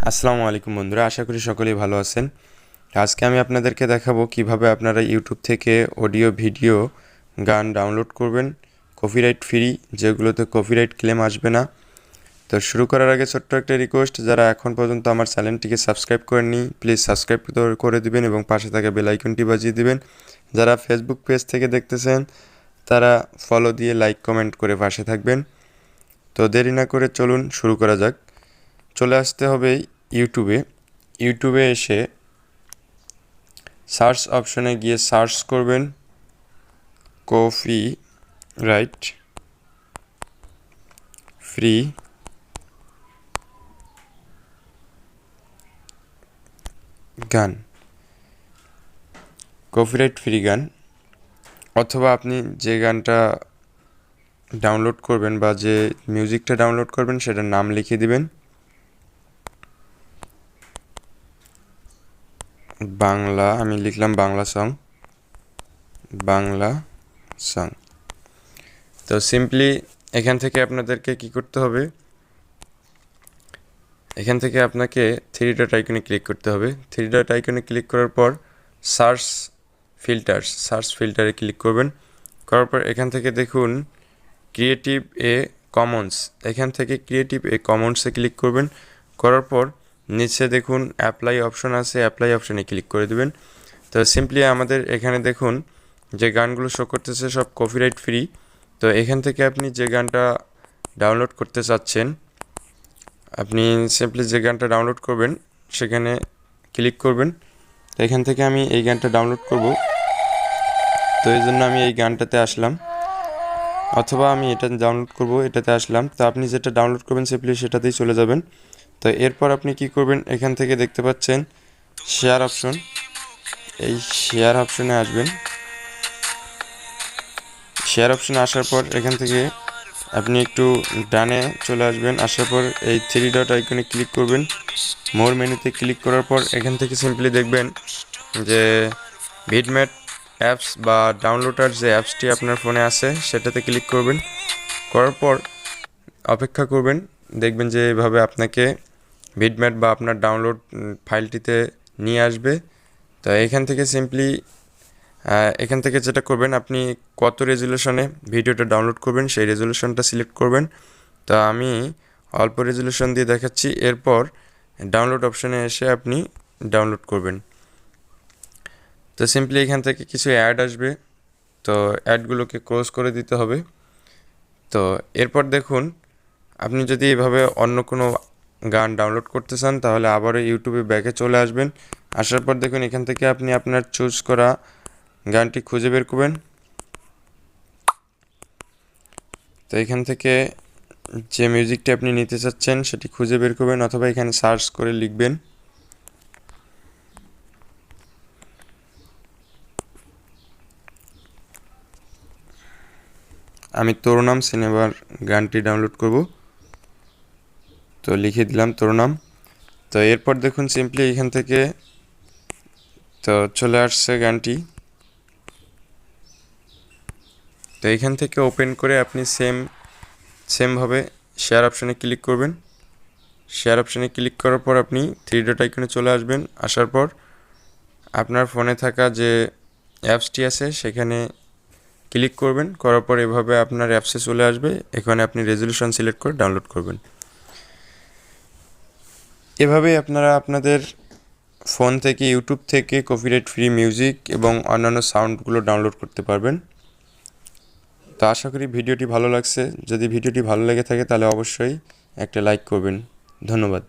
আসসালামু আলাইকুম বন্ধুরা, আশা করি সকলেই ভালো আছেন। আজকে আমি আপনাদেরকে দেখাবো কিভাবে আপনারা ইউটিউব থেকে অডিও ভিডিও গান ডাউনলোড করবেন কপিরাইট ফ্রি, যেগুলোতে কপিরাইট ক্লেম আসবে না। তো শুরু করার আগে ছোট্ট একটা রিকোয়েস্ট, যারা এখন পর্যন্ত আমার চ্যানেলটিকে সাবস্ক্রাইব করেননি প্লিজ সাবস্ক্রাইব করে দিবেন এবং পাশে থাকা বেল আইকনটি বাজিয়ে দিবেন। যারা ফেসবুক পেজ থেকে দেখতেছেন তারা ফলো দিয়ে লাইক কমেন্ট করে পাশে থাকবেন। তো দেরি না করে চলুন শুরু করা যাক। চলে আসতে হবে ইউটিউবে এসে সার্চ অপশনে গিয়ে সার্চ করবেন কপিরাইট ফ্রি গান, অথবা আপনি যে গানটা ডাউনলোড করবেন বা যে মিউজিকটা ডাউনলোড করবেন সেটার নাম লিখে দিবেন। বাংলা, আমি লিখলাম বাংলা সং। তো সিম্পলি এখান থেকে আপনাদেরকে কি করতে হবে, এখান থেকে আপনাকে থ্রি ডট আইকনে ক্লিক করতে হবে। থ্রি ডট আইকনে ক্লিক করার পর সার্চ ফিল্টারে ক্লিক করবেন। করার পর এখান থেকে দেখুন ক্রিয়েটিভ এ কমন্স, এখান থেকে ক্রিয়েটিভ এ কমন্সে ক্লিক করবেন। করার পর নিচে দেখুন অ্যাপ্লাই অপশন আছে, অ্যাপ্লাই অপশনে ক্লিক করে দেবেন। তো সিম্পলি আমাদের এখানে দেখুন যে গানগুলো শো করতেছে সব কপিরাইট ফ্রি। তো এখান থেকে আপনি যে গানটা ডাউনলোড করতে চাচ্ছেন, আপনি সিম্পলি যে গানটা ডাউনলোড করবেন সেখানে ক্লিক করবেন। তো এখান থেকে আমি এই গানটা ডাউনলোড করব, তো এই জন্য আমি এই গানটাতে আসলাম, অথবা আমি এটা ডাউনলোড করব, এটাতে আসলাম। তো আপনি যেটা ডাউনলোড করবেন সিম্পলি সেটাতেই চলে যাবেন। তো এরপর আপনি কি করবেন, এখান থেকে দেখতে পাচ্ছেন শেয়ার অপশন, এই শেয়ার অপশনে আসবেন। শেয়ার অপশনে আসার পর এখান থেকে আপনি একটু ডানে চলে আসবেন। আসার পর এই থ্রি ডট আইকনে ক্লিক করবেন। মোর মেনুতে ক্লিক করার পর এখান থেকে সিম্পলি দেখবেন যে বিটম্যাপ অ্যাপস বা ডাউনলোডার যে অ্যাপসটি আপনার ফোনে আছে সেটাতে ক্লিক করবেন। করার পর অপেক্ষা করবেন, দেখবেন যে এভাবে আপনাকে বিটম্যাপ বা আপনার ডাউনলোড ফাইলটিতে নিয়ে আসবে। তো এখান থেকে সিম্পলি এখান থেকে যেটা করবেন, আপনি কত রেজুলেশনে ভিডিওটা ডাউনলোড করবেন সেই রেজুলেশনটা সিলেক্ট করবেন। তো আমি অল্প রেজুলেশন দিয়ে দেখাচ্ছি। এরপর ডাউনলোড অপশানে এসে আপনি ডাউনলোড করবেন। তো সিম্পলি এখান থেকে কিছু অ্যাড আসবে, তো অ্যাডগুলোকে ক্লোজ করে দিতে হবে। তো এরপর দেখুন আপনি যদি এভাবে অন্য কোনো গান ডাউনলোড করতে চান তাহলে আবারও ইউটিউবে ব্যাকে চলে আসবেন। আসার পর দেখুন এখান থেকে আপনি আপনার চুজ করা গানটি খুঁজে বের করবেন। তো এখান থেকে যে মিউজিকটি আপনি নিতে চাচ্ছেন সেটি খুঁজে বের করবেন, অথবা এখানে সার্চ করে লিখবেন। আমি তরুণাম সিনেমার গানটি ডাউনলোড করব, তো লিখে দিলাম তরুণাম। তো এরপর দেখুন সিম্পলি এখান থেকে তো চলে আসছে গানটি। তো এখান থেকে ওপেন করে আপনি সেমভাবে শেয়ার অপশানে ক্লিক করবেন। শেয়ার অপশানে ক্লিক করার পর আপনি থ্রি ডট আইকনে চলে আসবেন। আসার পর আপনার ফোনে থাকা যে অ্যাপসটি আছে সেখানে ক্লিক করবেন। করার পর এভাবে আপনার অ্যাপসে চলে আসবে। এখানে আপনি রেজলিউশন সিলেক্ট করে ডাউনলোড করবেন। এভাবেই আপনারা আপনাদের ফোন থেকে ইউটিউব থেকে কপিরাইট ফ্রি মিউজিক এবং অন্যান্য সাউন্ডগুলো ডাউনলোড করতে পারবেন। তো আশা করি ভিডিওটি ভালো লাগছে। যদি ভিডিওটি ভালো লেগে থাকে তাহলে অবশ্যই একটা লাইক করবেন। ধন্যবাদ।